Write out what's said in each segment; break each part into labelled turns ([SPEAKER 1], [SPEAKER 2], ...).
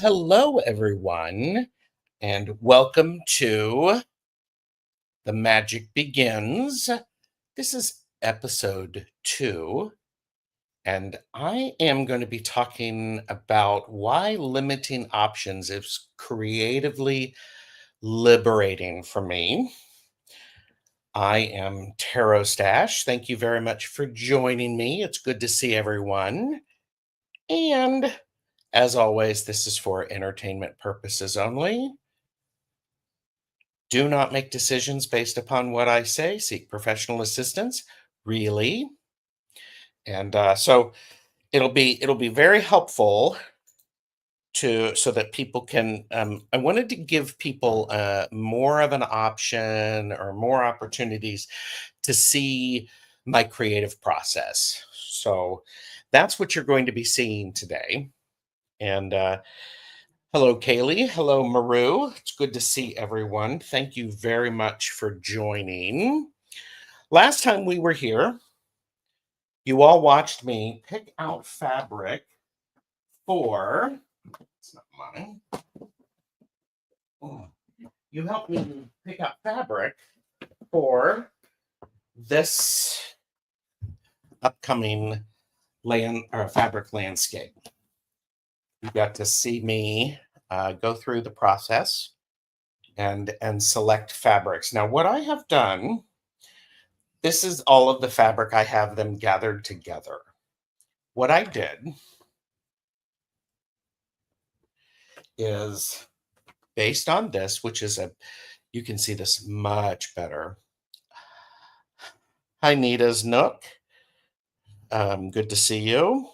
[SPEAKER 1] Hello everyone, and welcome to The Magic Begins. This is episode 2, and I am going to be talking about why limiting options is creatively liberating for me. I am TarotStache. Thank you very much for joining me. It's good to see everyone. And as always, this is for entertainment purposes only. Do not make decisions based upon what I say. Seek professional assistance. Really, and so it'll be very helpful to so that people can. I wanted to give people more of an option or more opportunities to see my creative process. So that's what you're going to be seeing today. And hello, Kaylee. Hello, Maru. It's good to see everyone. Thank you very much for joining. Last time we were here, you all watched me pick out fabric for, it's not mine. Oh, you helped me pick out fabric for this upcoming land or fabric landscape. You got to see me go through the process and select fabrics. Now, what I have done, this is all of the fabric. I have them gathered together. What I did is based on this, which is you can see this much better. Hi, Nita's Nook. Good to see you.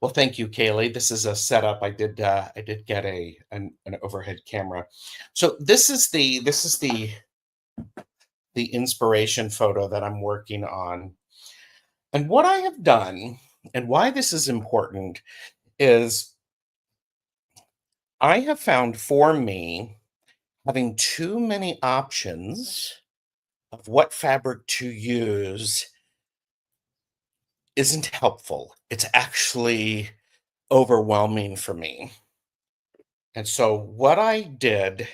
[SPEAKER 1] Well, thank you, Kaylee. This is a setup. I did get an overhead camera. So this is the inspiration photo that I'm working on. And what I have done and why this is important is I have found for me having too many options of what fabric to use isn't helpful. It's actually overwhelming for me. And so what I did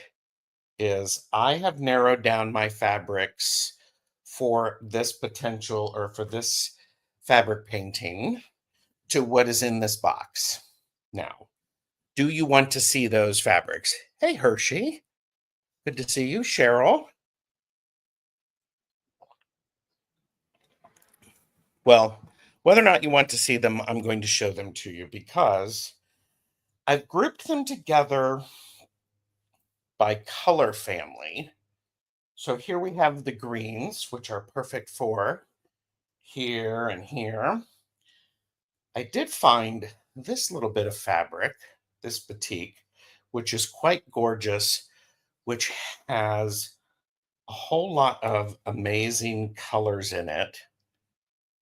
[SPEAKER 1] is I have narrowed down my fabrics for this potential or for this fabric painting to what is in this box. Now, do you want to see those fabrics? Hey, Hershey. Good to see you, Cheryl. Well, whether or not you want to see them, I'm going to show them to you because I've grouped them together by color family. So here we have the greens, which are perfect for here and here. I did find this little bit of fabric, this batik, which is quite gorgeous, which has a whole lot of amazing colors in it.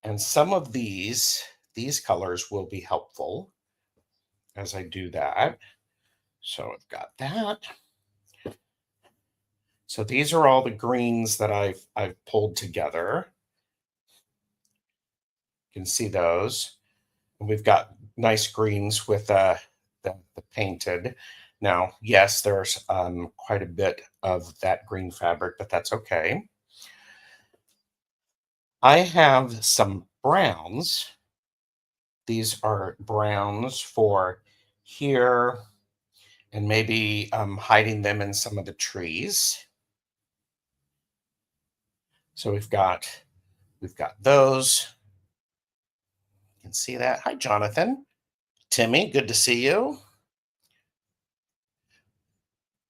[SPEAKER 1] And some of these colors will be helpful as I do that. So I've got that. So these are all the greens that I've pulled together. You can see those. And we've got nice greens with the painted. Now, yes, there's quite a bit of that green fabric, but that's okay. I have some browns. These are browns for here and maybe hiding them in some of the trees. So we've got those. You can see that. Hi, Jonathan. Timmy, good to see you.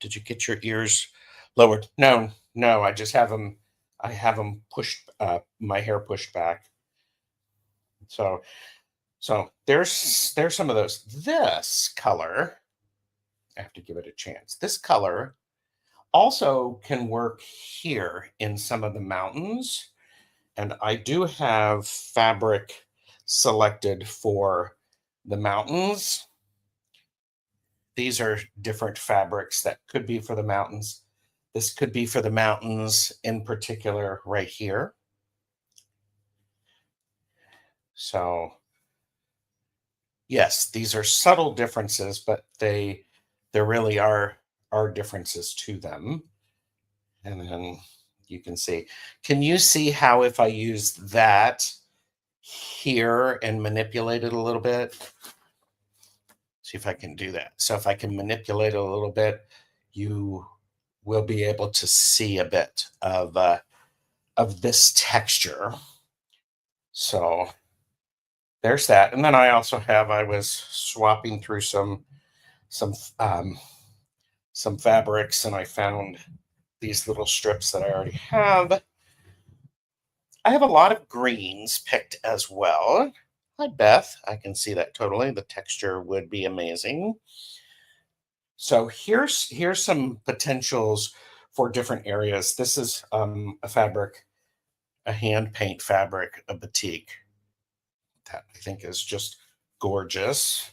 [SPEAKER 1] Did you get your ears lowered? No, no, I just have them. I have them pushed, my hair pushed back. So, so there's some of those. This color, I have to give it a chance. This color also can work here in some of the mountains. And I do have fabric selected for the mountains. These are different fabrics that could be for the mountains. This could be for the mountains in particular right here. So yes, these are subtle differences, but there really are differences to them. And then you can see. Can you see how if I use that here and manipulate it a little bit? See if I can do that. So if I can manipulate it a little bit, you will be able to see a bit of this texture. So there's that. And then I also have, I was swapping through some um, some fabrics, and I found these little strips that I already have. I have a lot of greens picked as well. Hi, Beth. I can see that totally. The texture would be amazing. So here's some potentials for different areas. This is a fabric, a hand paint fabric, a batik that I think is just gorgeous.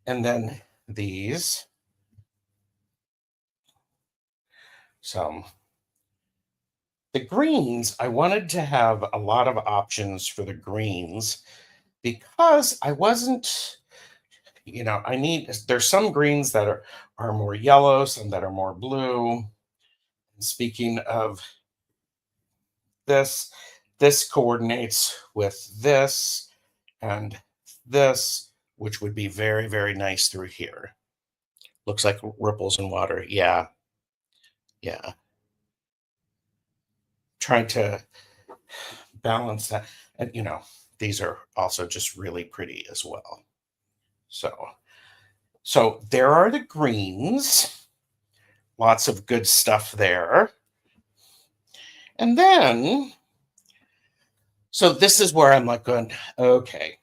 [SPEAKER 1] And then these. So the greens, I wanted to have a lot of options for the greens because I wasn't, I need, there's some greens that are more yellow, some that are more blue. Speaking of this, this coordinates with this and this, which would be very, very nice through here. Looks like ripples in water. Yeah, yeah. Trying to balance that. And, these are also just really pretty as well. So there are the greens. Lots of good stuff there. And then, so this is where I'm like going, okay,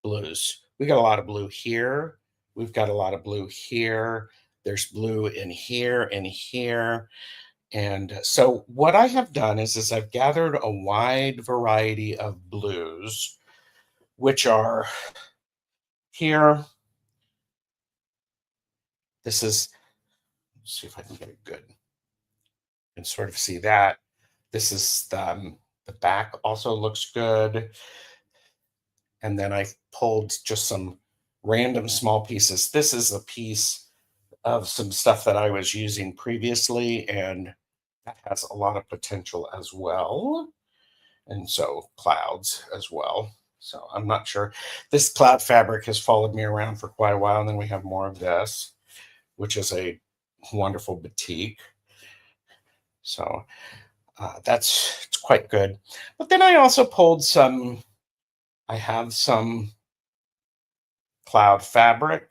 [SPEAKER 1] blues. We got a lot of blue here. We've got a lot of blue here. There's blue in here and here. And so what I have done is I've gathered a wide variety of blues, which are here. This is, let's see if I can get it good and sort of see that. This is the back also looks good. And then I pulled just some random small pieces. This is a piece of some stuff that I was using previously, and that has a lot of potential as well. And so clouds as well. So I'm not sure. This cloud fabric has followed me around for quite a while. And then we have more of this, which is a wonderful batik. So it's quite good. But then I also pulled I have some cloud fabric.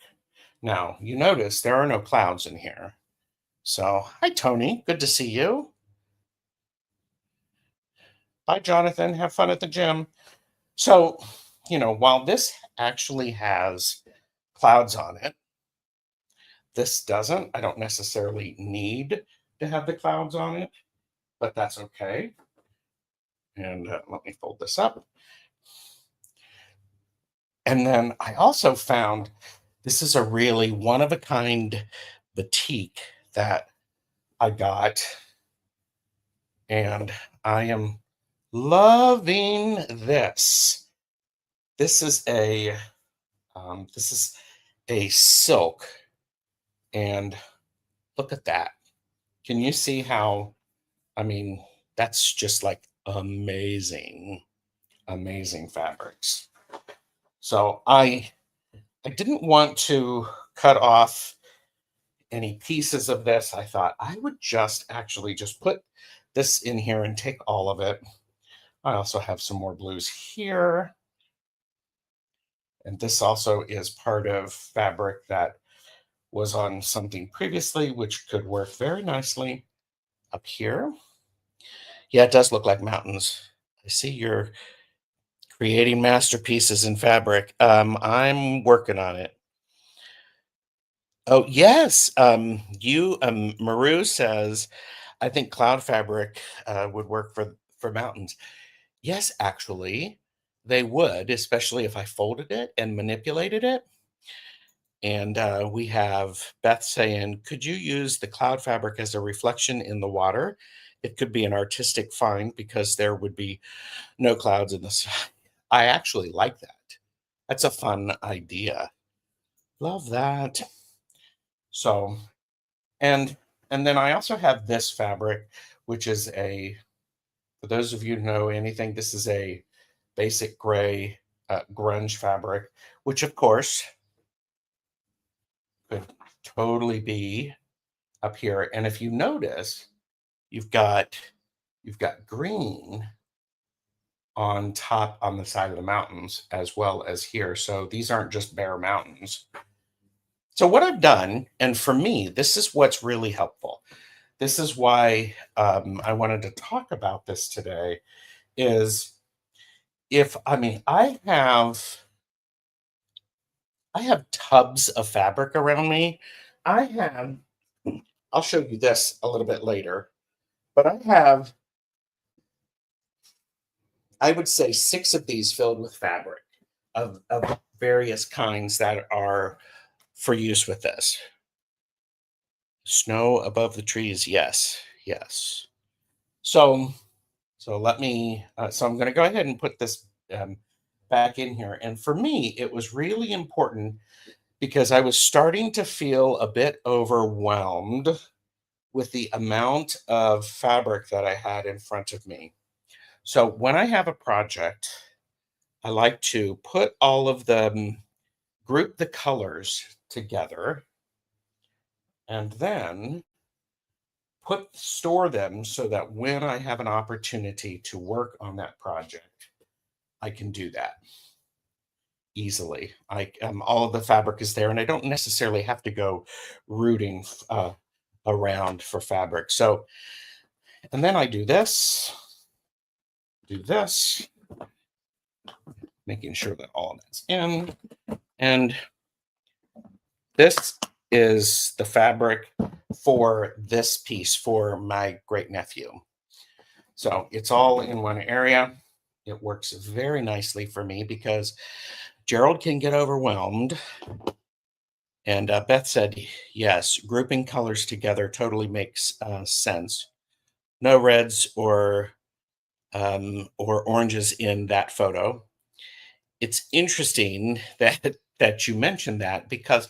[SPEAKER 1] Now, you notice there are no clouds in here. So, hi, Tony. Good to see you. Bye, Jonathan. Have fun at the gym. So, while this actually has clouds on it, this doesn't. I don't necessarily need to have the clouds on it, but that's okay. And let me fold this up. And then I also found this is a really one of a kind batik that I got, and I am loving this. This is a silk, and look at that. Can you see how? I mean, that's just like amazing, amazing fabrics. So I didn't want to cut off any pieces of this. I thought I would just actually just put this in here and take all of it. I also have some more blues here. And this also is part of fabric that was on something previously, which could work very nicely up here. Yeah, it does look like mountains. I see you're creating masterpieces in fabric. I'm working on it. Oh, yes. Maru says, I think cloud fabric would work for mountains. Yes, actually, they would, especially if I folded it and manipulated it. And we have Beth saying, could you use the cloud fabric as a reflection in the water? It could be an artistic find because there would be no clouds in the sky. I actually like that. That's a fun idea. Love that. So, and and then I also have this fabric, which is for those of you who know anything, this is a basic gray grunge fabric, which of course could totally be up here. And if you notice, you've got you've got green on top on the side of the mountains as well as here. So these aren't just bare mountains. So what I've done, and for me, this is what's really helpful. This is why I wanted to talk about this today. Is if I mean I have tubs of fabric around me. I have. I'll show you this a little bit later, but I have. I would say 6 of these filled with fabric of various kinds that are for use with this. Snow above the trees, yes, yes. So, so I'm going to go ahead and put this back in here. And for me, it was really important because I was starting to feel a bit overwhelmed with the amount of fabric that I had in front of me. So when I have a project, I like to put all of them, group the colors together, and then store them so that when I have an opportunity to work on that project, I can do that easily. All of the fabric is there, and I don't necessarily have to go rooting around for fabric. So, and then I do this, making sure that all of that's in, and this is the fabric for this piece for my great nephew. So it's all in one area. It works very nicely for me because Gerald can get overwhelmed. And Beth said, yes, grouping colors together totally makes sense. No reds or oranges in that photo. It's interesting that you mentioned that because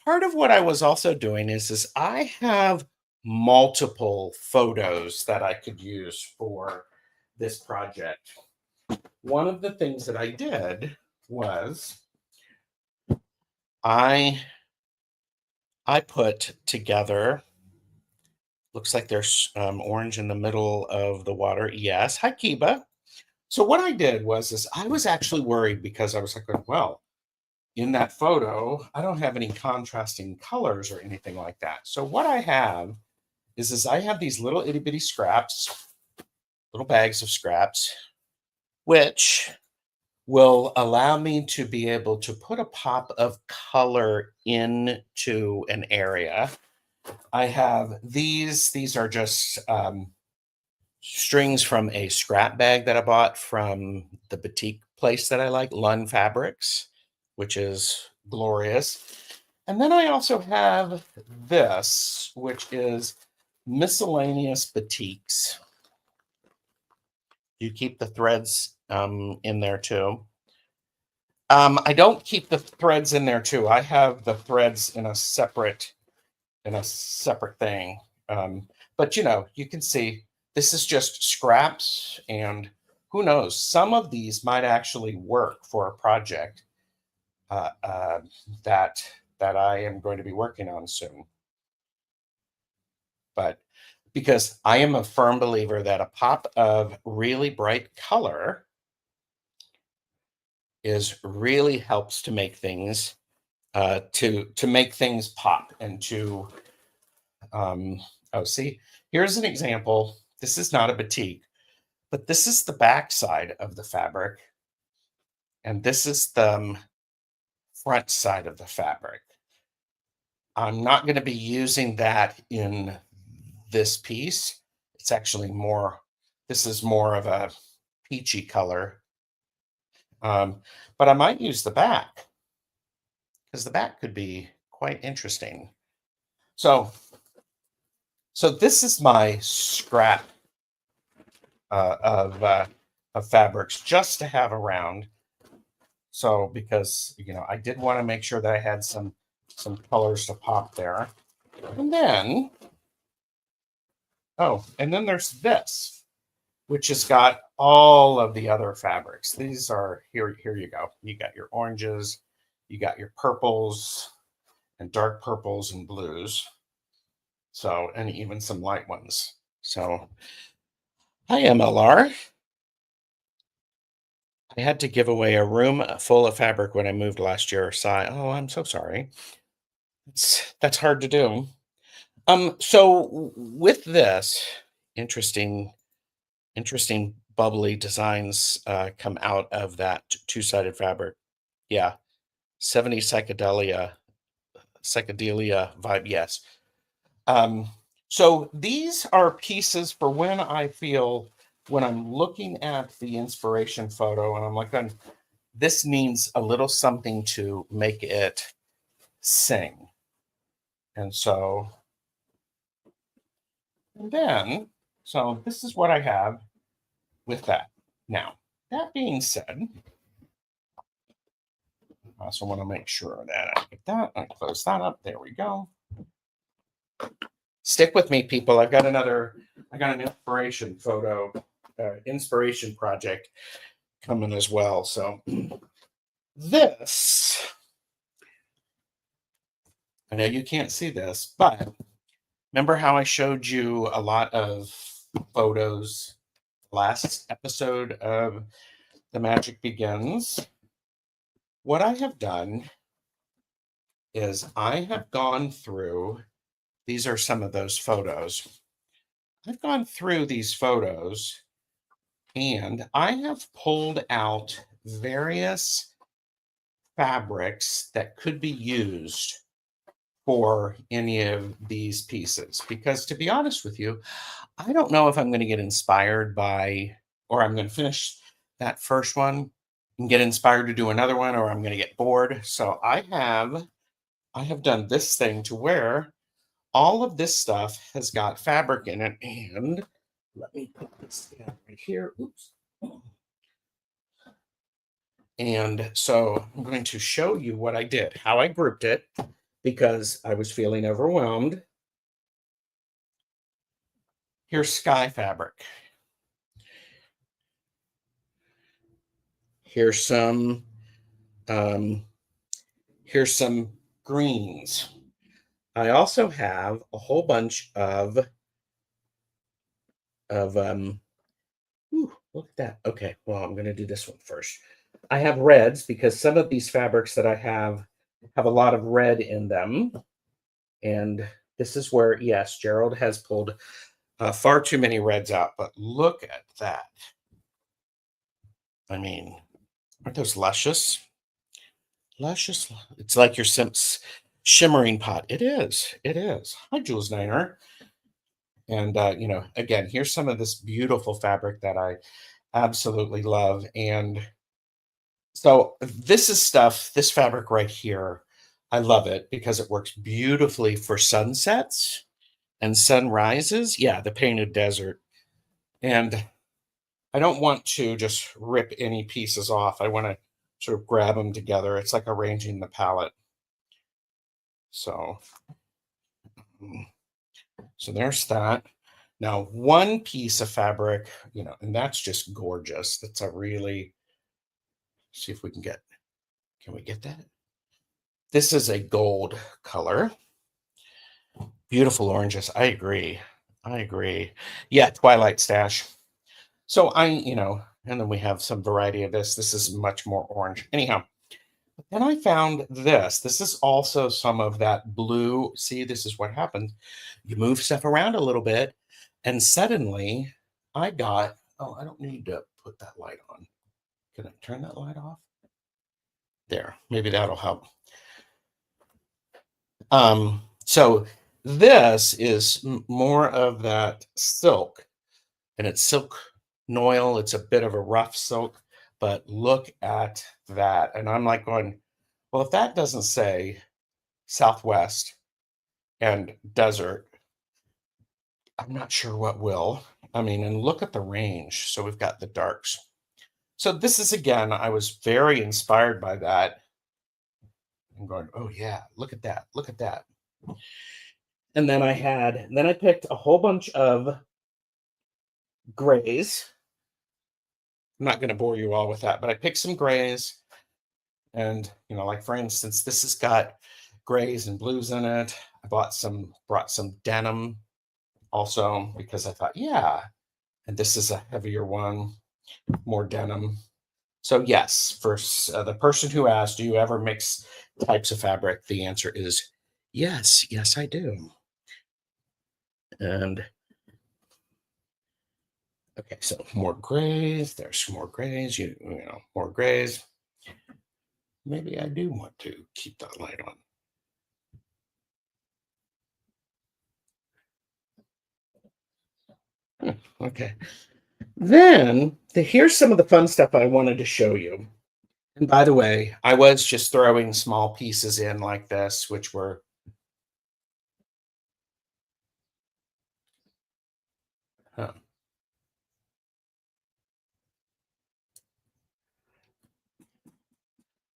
[SPEAKER 1] part of what I was also doing is I have multiple photos that I could use for this project. One of the things that I did was I put together, looks like there's orange in the middle of the water. Yes. Hi, Kiba. So what I did was I was actually worried because I was like, well, in that photo, I don't have any contrasting colors or anything like that. So what I have is I have these little itty bitty scraps, little bags of scraps, which will allow me to be able to put a pop of color into an area. I have these are just strings from a scrap bag that I bought from the boutique place that I like, Lund Fabrics, which is glorious. And then I also have this, which is miscellaneous batiks. You keep the threads in there too. I don't keep the threads in there too. I have the threads in a separate thing. But you can see this is just scraps, and who knows, some of these might actually work for a project uh, uh, that I am going to be working on soon. But because I am a firm believer that a pop of really bright color is really helps to make things to make things pop and to oh, see, here's an example. This is not a batik, but this is the back side of the fabric, and this is the front side of the fabric. I'm not going to be using that in this piece. It's actually this is more of a peachy color. But I might use the back because the back could be quite interesting. So, this is my scrap of fabrics just to have around. So because I did want to make sure that I had some colors to pop there. And then and then there's this, which has got all of the other fabrics. These are here you go. You got your oranges, you got your purples and dark purples and blues. So, and even some light ones. So, hi MLR. I had to give away a room full of fabric when I moved last year. Sigh. Oh, I'm so sorry. That's hard to do. With this, interesting, interesting bubbly designs come out of that two-sided fabric. Yeah, 70 psychedelia vibe. Yes. Um, so these are pieces for when I'm looking at the inspiration photo and I'm like, this needs a little something to make it sing. And so, and then, so this is what I have with that. Now, that being said, I also want to make sure that I get that. I close that up. There we go. Stick with me, people. I got an inspiration photo, inspiration project coming as well. So this, I know you can't see this, but remember how I showed you a lot of photos last episode of The Magic Begins? What I have done is I have gone through, these are some of those photos. I've gone through these photos and I have pulled out various fabrics that could be used for any of these pieces. Because to be honest with you, I don't know if I'm going to get inspired by, or I'm going to finish that first one and get inspired to do another one, or I'm going to get bored. So I have done this thing to where all of this stuff has got fabric in it. And let me put this down right here. Oops. And so I'm going to show you what I did, how I grouped it, because I was feeling overwhelmed. Here's sky fabric. Here's some um, here's some greens. I also have a whole bunch of ooh, look at that. Okay, well, I'm gonna do this one first. I have reds because some of these fabrics that I have a lot of red in them. And this is where, yes, Gerald has pulled far too many reds out, but look at that. I mean, aren't those luscious? Luscious. It's like your Simps shimmering pot. It is. It is. Hi, Jules Niner. And, again, here's some of this beautiful fabric that I absolutely love. And so this fabric right here, I love it because it works beautifully for sunsets and sunrises. Yeah, the painted desert. And I don't want to just rip any pieces off. I want to sort of grab them together. It's like arranging the palette. So, mm, so there's that. Now, one piece of fabric, and that's just gorgeous. That's a really, see if we can we get that? This is a gold color. Beautiful oranges. I agree. I agree. Yeah, Twilight Stash. So and then we have some variety of this. This is much more orange. Anyhow, then I found this. This is also some of that blue. See, this is what happens. You move stuff around a little bit, and suddenly I got, oh, I don't need to put that light on. Can I turn that light off? There, maybe that'll help. So this is more of that silk, and it's silk noil. It's a bit of a rough silk, but look at that. And I'm like going, well, if that doesn't say Southwest and desert, I'm not sure what will. I mean, and look at the range. So we've got the darks. So this is, again, I was very inspired by that. I'm going, oh yeah, look at that, look at that. And then I picked a whole bunch of grays. I'm not going to bore you all with that, but I picked some grays. And, like for instance, this has got grays and blues in it. I brought some denim also because I thought, yeah. And this is a heavier one, more denim. So yes, for the person who asked, do you ever mix types of fabric? The answer is yes. Yes, I do. And okay, so more grays. There's more grays. More grays. Maybe I do want to keep that light on. Okay. Then here's some of the fun stuff I wanted to show you. And by the way, I was just throwing small pieces in like this, which were huh.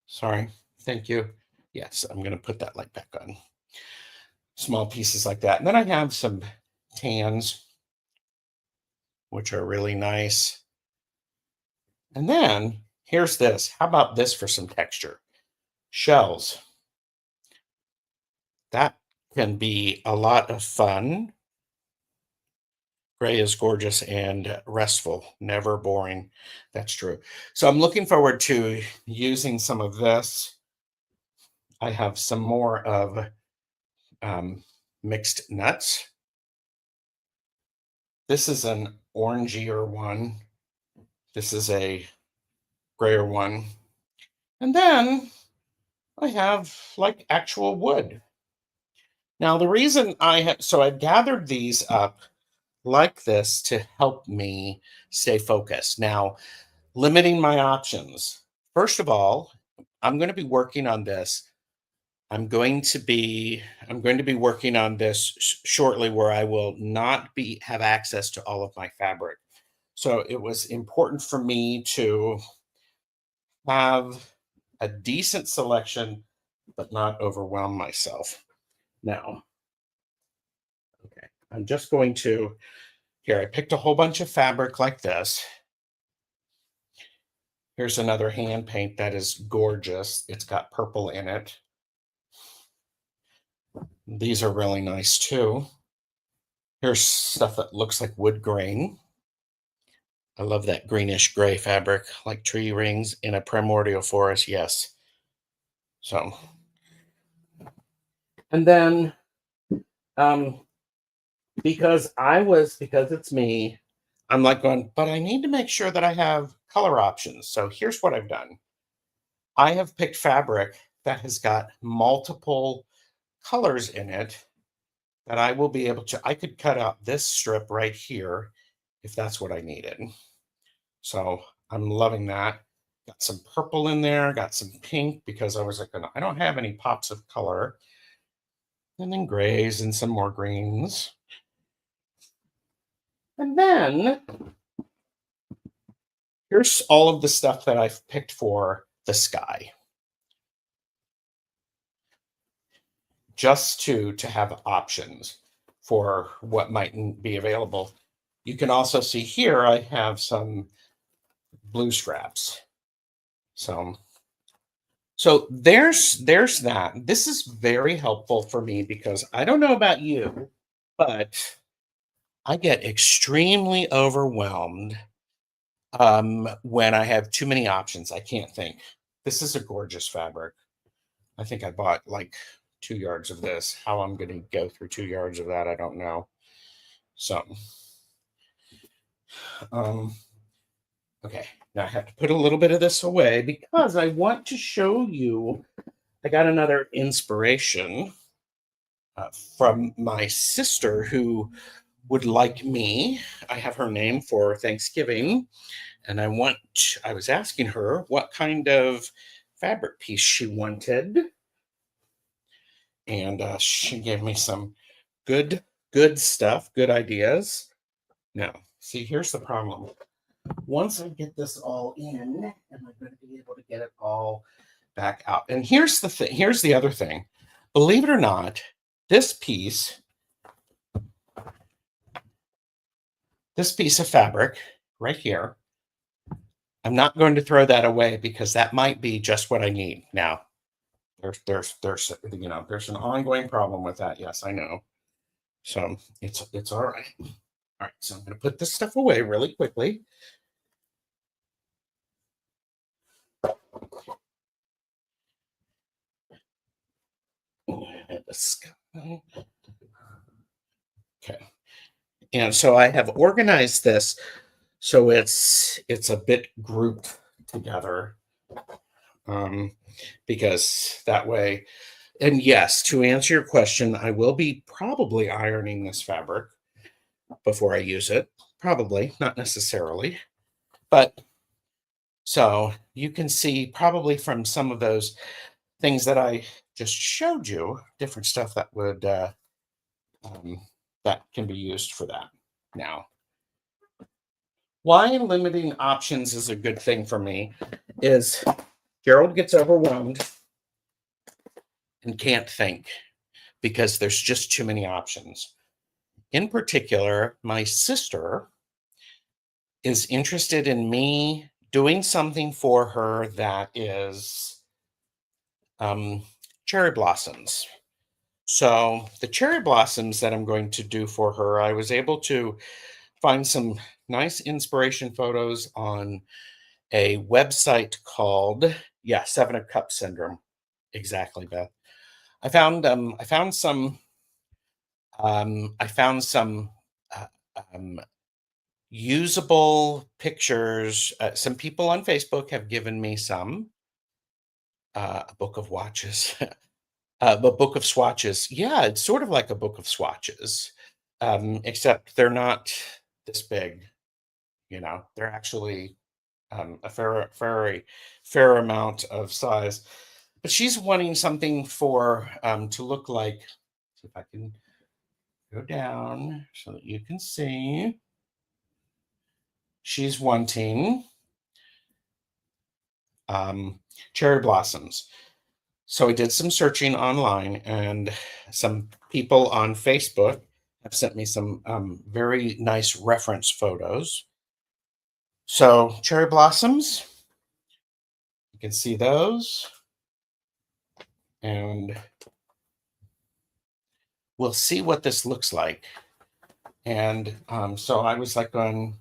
[SPEAKER 1] Sorry. Thank you. Yes, I'm going to put that light back on. Small pieces like that. And then I have some tans, which are really nice. And then here's this. How about this for some texture? Shells. That can be a lot of fun. Gray is gorgeous and restful, never boring. That's true. So I'm looking forward to using some of this. I have some more of um, mixed nuts. This is an orangier one. This is a grayer one. And then I have like actual wood. Now, the reason I've gathered these up like this to help me stay focused. Now, limiting my options. First of all, I'm going to be working on this. I'm going to be working on this shortly where I will not be have access to all of my fabric. So it was important for me to have a decent selection but not overwhelm myself. Now, okay, I'm just going to here I picked a whole bunch of fabric like this. Here's another hand paint that is gorgeous. It's got purple in it. These are really nice too. Here's stuff that looks like wood grain. I love that greenish gray fabric, like tree rings in a primordial forest. Yes. So, and then um, because it's me, I'm like going, but I need to make sure that I have color options. So here's what I've done. I have picked fabric that has got multiple colors in it that I will be able to, I could cut out this strip right here if that's what I needed. So I'm loving that. Got some purple in there, got some pink because I was like, I don't have any pops of color. And then grays and some more greens. And then here's all of the stuff that I've picked for the sky. Just to have options for what might be available. You can also see here I have some blue straps. So there's that. This is very helpful for me because I don't know about you, but I get extremely overwhelmed when I have too many options. I can't think. This is a gorgeous fabric. I think I bought like 2 yards of this. How I'm going to go through 2 yards of that, I don't know. So, um, okay, now I have to put a little bit of this away because I want to show you. I got another inspiration from my sister who would like me. I have her name for Thanksgiving, and I was asking her what kind of fabric piece she wanted, and she gave me some good, good stuff, good ideas. Now, see, here's the problem. once I get this all in, am I going to be able to get it all back out? And here's the thing. Here's the other thing. Believe it or not, this piece of fabric right here, I'm not going to throw that away because that might be just what I need now. There's an ongoing problem with that. Yes, I know. So it's all right. All right. So I'm going to put this stuff away really quickly. Okay. And so I have organized this so it's a bit grouped together, because that way. And yes, to answer your question, I will be probably ironing this fabric before I use it. Probably, not necessarily. But so you can see probably from some of those things that I just showed you, different stuff that would um, that can be used for that. Now, why limiting options is a good thing for me is Gerald gets overwhelmed and can't think because there's just too many options. In particular, my sister is interested in me doing something for her that is um, cherry blossoms. So, the cherry blossoms that I'm going to do for her, I was able to find some nice inspiration photos on a website called, yeah, Seven of Cups Syndrome. Exactly, Beth. I found some uh, um, usable pictures. Some people on Facebook have given me some a book of watches, a book of swatches. Yeah, it's sort of like a book of swatches, except they're not this big. They're actually a fair amount of size. But she's wanting something for to look like. See if I can go down so that you can see. She's wanting um, cherry blossoms. So I did some searching online, and some people on Facebook have sent me some very nice reference photos. So cherry blossoms, you can see those, and we'll see what this looks like. And so I was like, on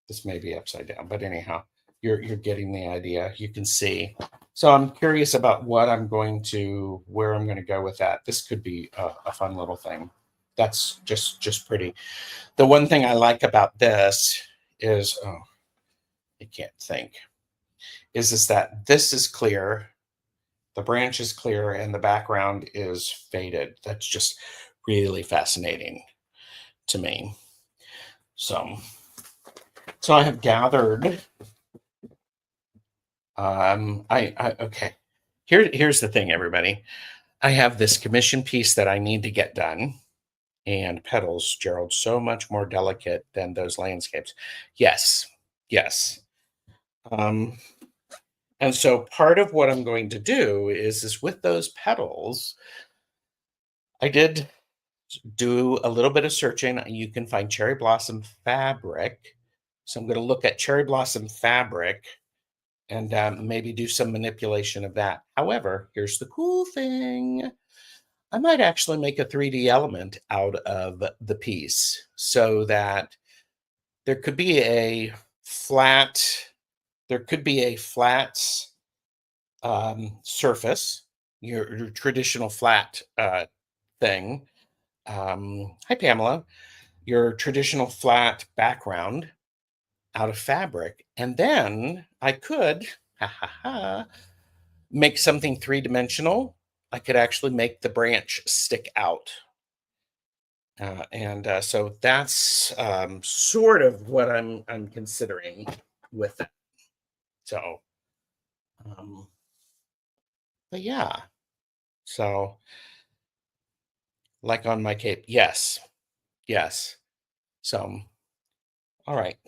[SPEAKER 1] this may be upside down, but anyhow, you're getting the idea. You can see. So I'm curious about where I'm going to go with that. This could be a fun little thing. That's just pretty. The one thing I like about this is, oh, I can't think, is that this is clear, the branch is clear, and the background is faded. That's just really fascinating to me. So, so I have gathered. I okay. Here's the thing, everybody. I have this commission piece that I need to get done, and petals, Gerald, so much more delicate than those landscapes. Yes, yes. Um, and so part of what I'm going to do is with those petals, I did do a little bit of searching. You can find cherry blossom fabric. So I'm going to look at cherry blossom fabric and maybe do some manipulation of that. However, here's the cool thing. I might actually make a 3D element out of the piece so that there could be a flat, there could be a flat surface, your traditional flat thing. Hi, Pamela. Your traditional flat background out of fabric. And then I could, ha ha ha, make something three-dimensional. I could actually make the branch stick out. And so that's sort of what I'm considering with that. So, um, but yeah. So, like on my cape, yes, yes. So All right.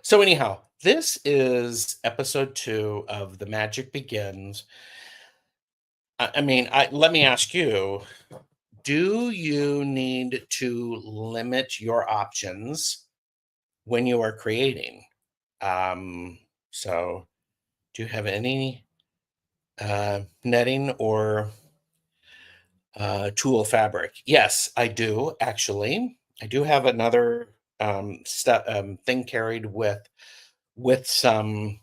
[SPEAKER 1] So anyhow, this is episode 2 of The Magic Begins. I mean, let me ask you, do you need to limit your options when you are creating? So do you have any netting or tulle fabric? Yes, I do actually. I do have another thing carried with some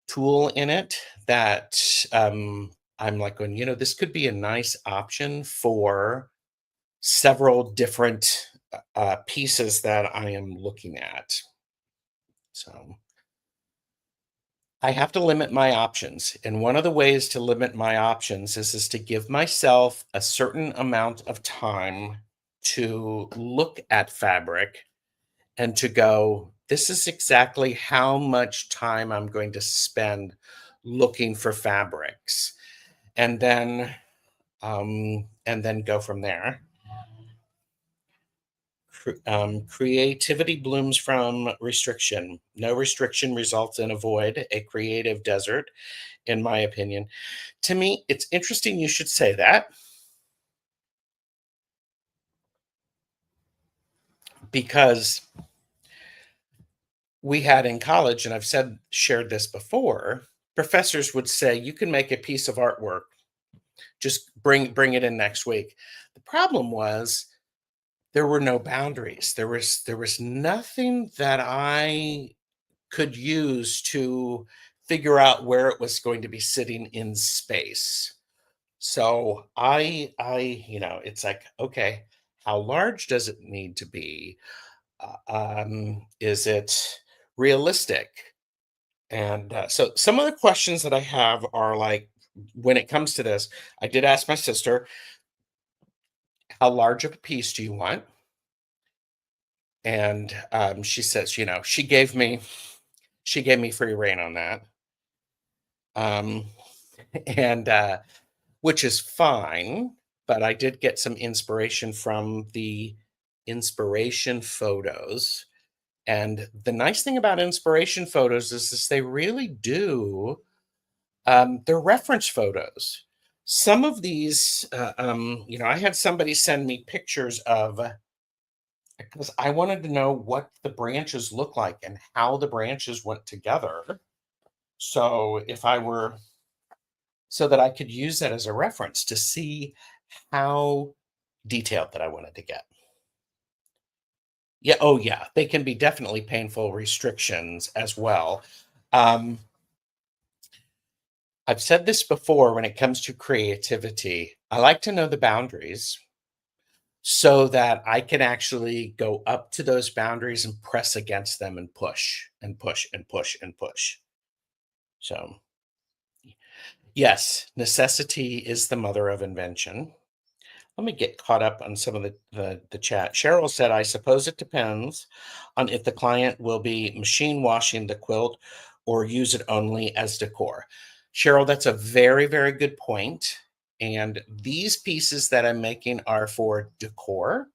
[SPEAKER 1] tool in it that I'm like going, this could be a nice option for several different pieces that I am looking at. So I have to limit my options. And one of the ways to limit my options is to give myself a certain amount of time to look at fabric and to go, this is exactly how much time I'm going to spend looking for fabrics. And then go from there. Creativity blooms from restriction. No restriction results in a void, a creative desert, in my opinion. To me, it's interesting you should say that because we had in college, and I've shared this before, professors would say, you can make a piece of artwork, just bring it in next week. The problem was there were no boundaries. There was nothing that I could use to figure out where it was going to be sitting in space. So it's like, okay, how large does it need to be? Is it realistic? And so some of the questions that I have are like, when it comes to this, I did ask my sister, how large of a piece do you want? And she says, she gave me free reign on that. Um, and which is fine. But I did get some inspiration from the inspiration photos. And the nice thing about inspiration photos is they really do, they're reference photos. Some of these, I had somebody send me pictures of, because I wanted to know what the branches look like and how the branches went together. So if I were so that I could use that as a reference to see how detailed that I wanted to get. Yeah, oh yeah, they can be definitely painful restrictions as well. Um, I've said this before when it comes to creativity. I like to know the boundaries so that I can actually go up to those boundaries and press against them and push and push and push and push. So, yes, necessity is the mother of invention. Let me get caught up on some of the chat. Cheryl said, I suppose it depends on if the client will be machine washing the quilt or use it only as decor. Cheryl, that's a very, very good point. And these pieces that I'm making are for decor.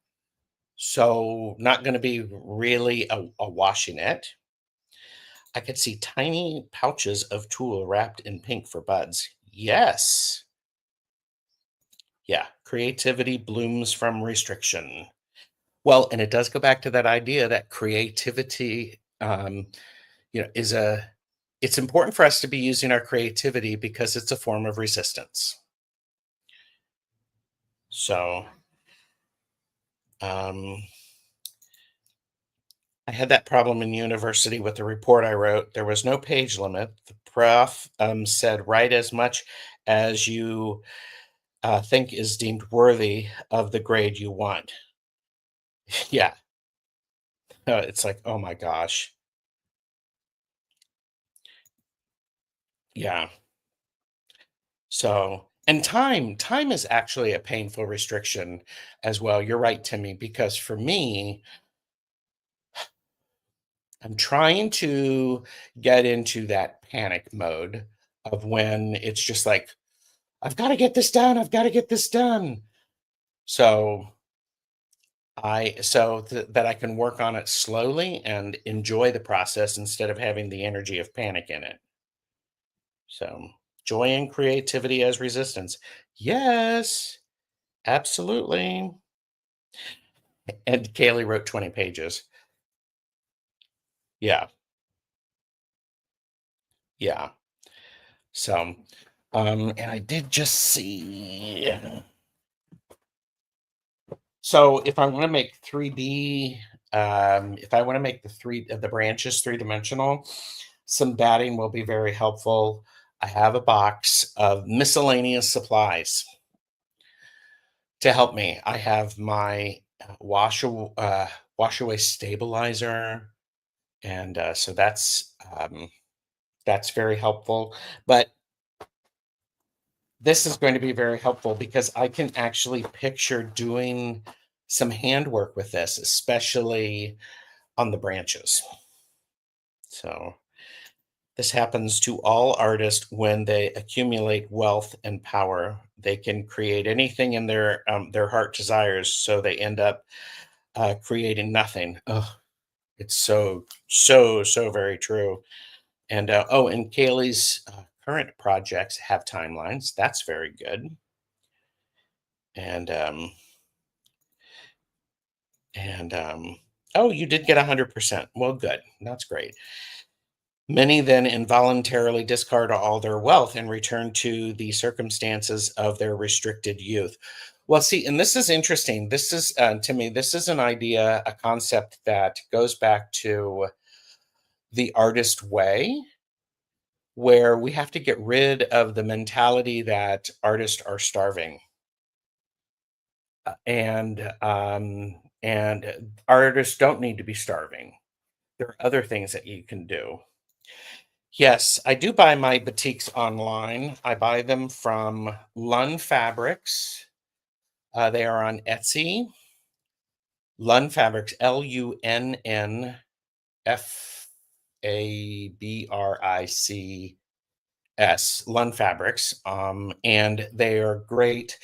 [SPEAKER 1] So not going to be really a washing it. I could see tiny pouches of tulle wrapped in pink for buds. Yes. Yeah. Creativity blooms from restriction. Well, and it does go back to that idea that creativity, is it's important for us to be using our creativity because it's a form of resistance. So, um, I had that problem in university with the report I wrote. There was no page limit. The prof said, write as much as you think is deemed worthy of the grade you want. Yeah. It's like, oh my gosh. Yeah. So, and time is actually a painful restriction as well. You're right, Timmy, because for me, I'm trying to get into that panic mode of when it's just like, I've got to get this done. I've got to get this done. So that I can work on it slowly and enjoy the process instead of having the energy of panic in it. So joy and creativity as resistance. Yes, absolutely. And Kaylee wrote 20 pages. Yeah, yeah. So, and I did just see. So if I want to make 3D, if I want to make the branches three-dimensional, some batting will be very helpful. I have a box of miscellaneous supplies to help me. I have my wash away stabilizer, and so that's very helpful. But this is going to be very helpful because I can actually picture doing some handwork with this, especially on the branches. So this happens to all artists when they accumulate wealth and power. They can create anything in their heart desires, so they end up creating nothing. Oh, it's so very true. And and Kaylee's current projects have timelines. That's very good. And and oh, you did get 100%. Well, good. That's great. Many then involuntarily discard all their wealth and return to the circumstances of their restricted youth. Well, see, and this is interesting. This is, to me, this is an idea, a concept that goes back to the artist way, where we have to get rid of the mentality that artists are starving. And artists don't need to be starving. There are other things that you can do. Yes, I do buy my boutiques online. I buy them from Lun Fabrics. They are on Etsy. Lun Fabrics, Lunfabrics, Lun Fabrics, and they are great.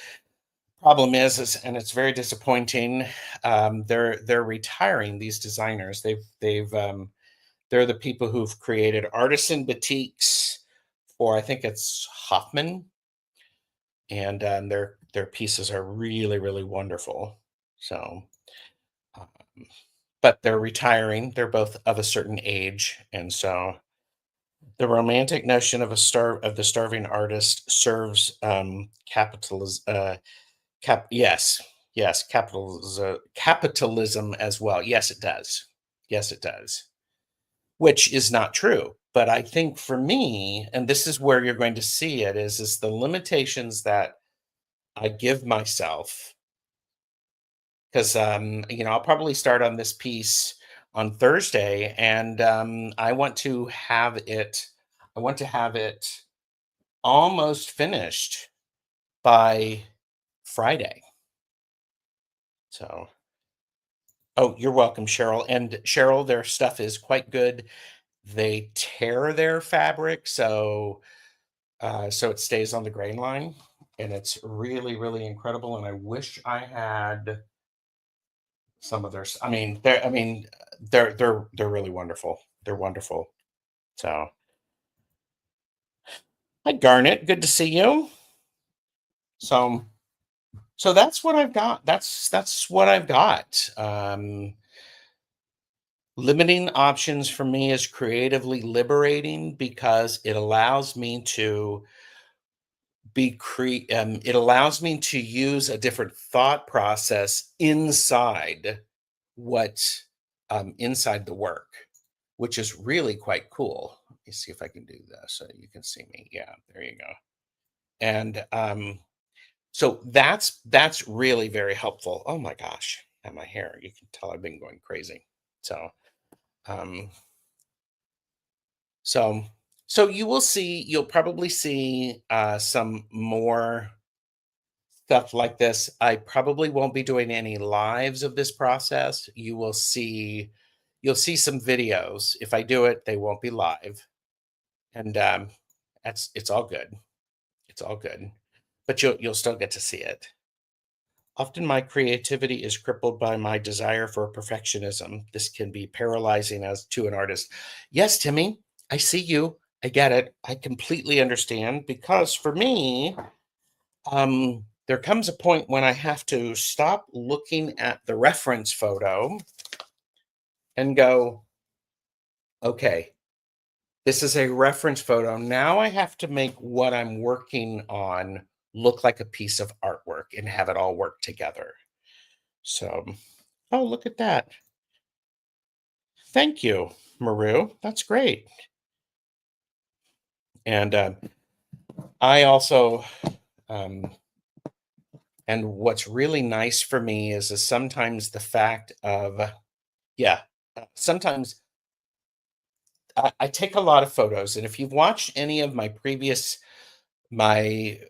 [SPEAKER 1] Problem is, and it's very disappointing. They're retiring these designers. They're the people who've created artisan boutiques for, I think it's Hoffman, and their pieces are really wonderful. So, um, but they're retiring. They're both of a certain age, and so the romantic notion of the starving artist serves capitalism. Yes, capitalism as well. Yes, it does. Yes, it does. Which is not true. But I think for me, and this is where you're going to see it, is the limitations that I give myself. Because I'll probably start on this piece on Thursday, and I want to have it almost finished by Friday. So, oh, you're welcome, Cheryl. And Cheryl, their stuff is quite good. They tear their fabric, so it stays on the grain line, and it's really incredible. And I wish I had some of their. They're really wonderful. They're wonderful. So, hi Garnet, good to see you. So that's what I've got. That's what I've got. Limiting options for me is creatively liberating because it allows me to it allows me to use a different thought process what inside the work, which is really quite cool. Let me see if I can do this so you can see me. Yeah, there you go. And so that's really very helpful. Oh my gosh, and my hair, you can tell I've been going crazy. So um so you'll probably see some more stuff like this. I probably won't be doing any lives of this process. You'll see some videos. If I do it, they won't be live. And it's all good. It's all good. but you'll still get to see it. Often my creativity is crippled by my desire for perfectionism. This can be paralyzing as to an artist. Yes, Timmy, I see you. I get it. I completely understand because for me, there comes a point when I have to stop looking at the reference photo and go, okay, this is a reference photo. Now I have to make what I'm working on look like a piece of artwork and have it all work together. So, oh, look at that. Thank you, Maru. That's great. And I also, um, and what's really nice for me is sometimes the fact of, yeah, sometimes I take a lot of photos. And if you've watched any of my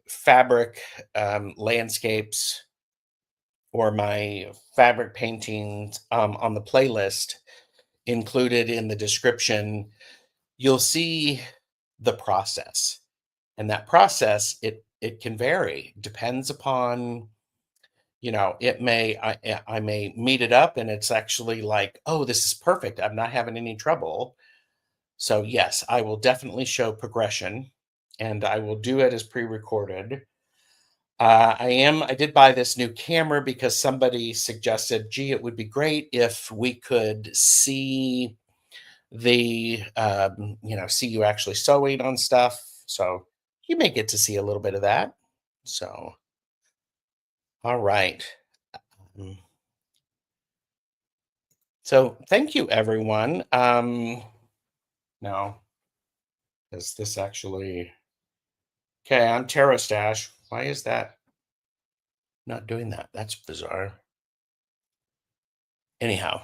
[SPEAKER 1] fabric landscapes or my fabric paintings on the playlist included in the description, you'll see the process. And that process, it can vary, depends upon, I may meet it up and it's actually like, oh, this is perfect. I'm not having any trouble. So yes, I will definitely show progression and I will do it as pre-recorded. I did buy this new camera because somebody suggested, gee, it would be great if we could see see you actually sewing on stuff. So you may get to see a little bit of that. So, all right. Mm, So thank you, everyone. Now, is this actually okay? I'm TarotStache. Why is that not doing that? That's bizarre. Anyhow,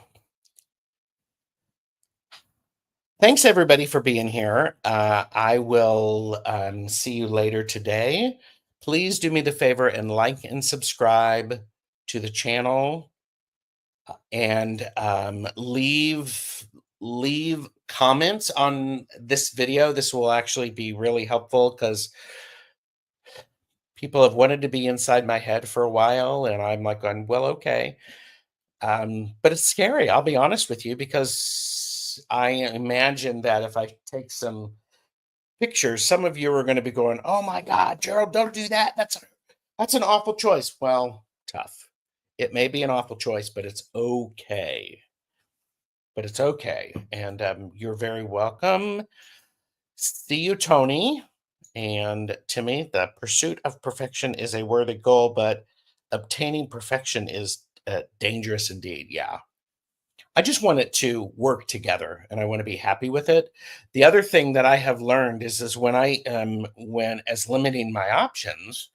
[SPEAKER 1] thanks everybody for being here. I will see you later today. Please do me the favor and like and subscribe to the channel and leave comments on this video. This will actually be really helpful because people have wanted to be inside my head for a while, and I'm like going, well, okay. But it's scary, I'll be honest with you, because I imagine that if I take some pictures, some of you are going to be going, oh my God, Gerald, don't do that. That's an awful choice. Well, tough. It may be an awful choice, but it's okay. And you're very welcome. See you, Tony and Timmy. The pursuit of perfection is a worthy goal, but obtaining perfection is dangerous indeed. Yeah. I just want it to work together and I want to be happy with it. The other thing that I have learned is when as limiting my options,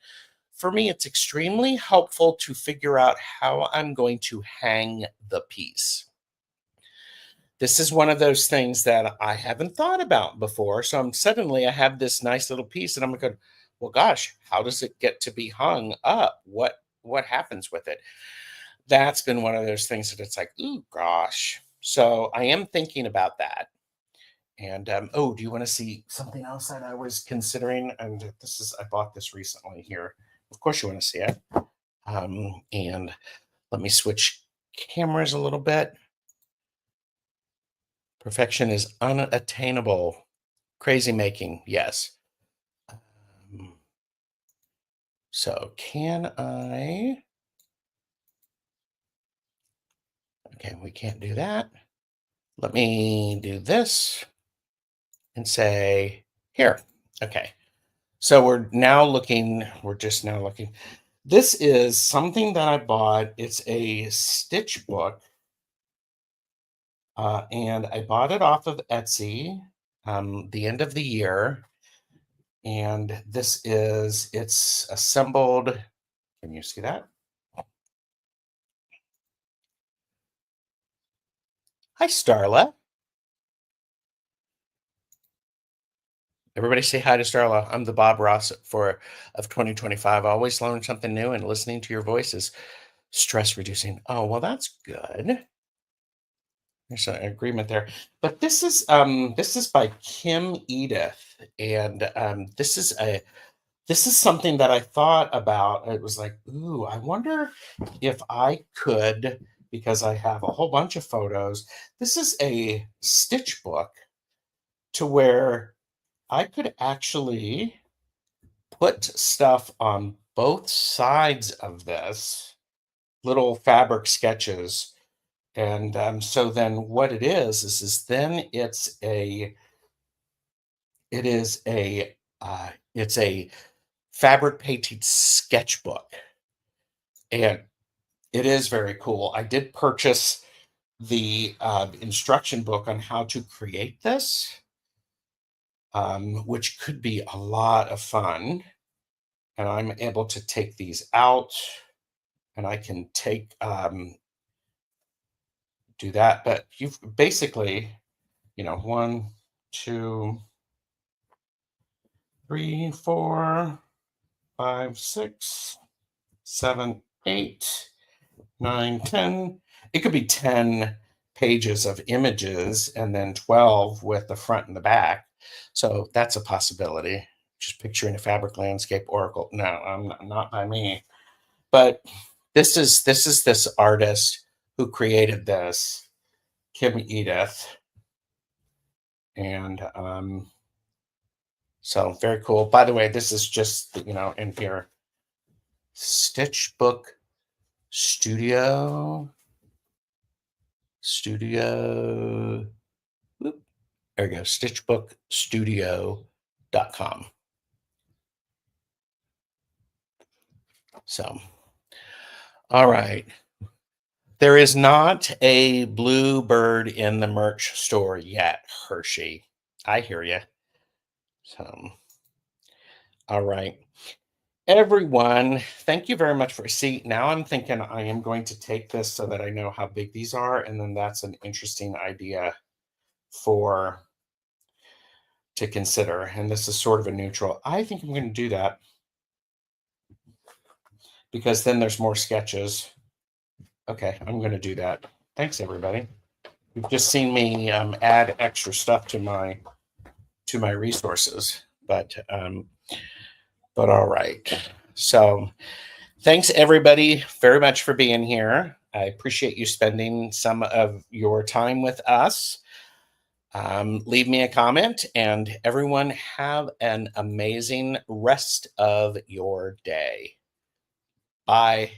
[SPEAKER 1] for me, it's extremely helpful to figure out how I'm going to hang the piece. This is one of those things that I haven't thought about before. So suddenly I have this nice little piece and I'm going, well, gosh, how does it get to be hung up? What happens with it? That's been one of those things that it's like, ooh, gosh. So I am thinking about that. And oh, do you want to see something else that I was considering? And I bought this recently here. Of course, you want to see it. And let me switch cameras a little bit. Perfection is unattainable. Crazy making, yes. Um, so can I? Okay, we can't do that. Let me do this and say here. Okay. So we're just now looking. This is something that I bought. It's a stitch book. And I bought it off of Etsy the end of the year. And it's assembled. Can you see that? Hi, Starla. Everybody say hi to Starla. I'm the Bob Ross of 2025. I always learn something new, and listening to your voice is stress reducing. Oh, well, that's good. There's an agreement there. But this is by Kim Edith, and this is this is something that I thought about. It was like, ooh, I wonder if I could, because I have a whole bunch of photos. This is a stitch book to where I could actually put stuff on both sides of this, little fabric sketches. And so then what it is then it is it's a fabric painting sketchbook, and it is very cool. I did purchase the instruction book on how to create this, which could be a lot of fun. And I'm able to take these out, and I can do that. But you've basically, one, two, three, four, five, six, seven, eight, nine, 10. It could be 10 pages of images and then 12 with the front and the back. So that's a possibility. Just picturing a fabric landscape oracle. No, not by me. But this is this artist who created this, Kim Edith. And so very cool. By the way, this is just, in here. Stitchbook Studio. Whoop, there we go. Stitchbookstudio.com. So, all right. There is not a blue bird in the merch store yet, Hershey. I hear you. So, all right. Everyone, thank you very much for. See, now I'm thinking I am going to take this so that I know how big these are, and then that's an interesting idea to consider. And this is sort of a neutral. I think I'm going to do that because then there's more sketches. Okay, I'm going to do that. Thanks, everybody. You've just seen me add extra stuff to my resources, but all right. So thanks, everybody, very much for being here. I appreciate you spending some of your time with us. Leave me a comment, and everyone have an amazing rest of your day. Bye.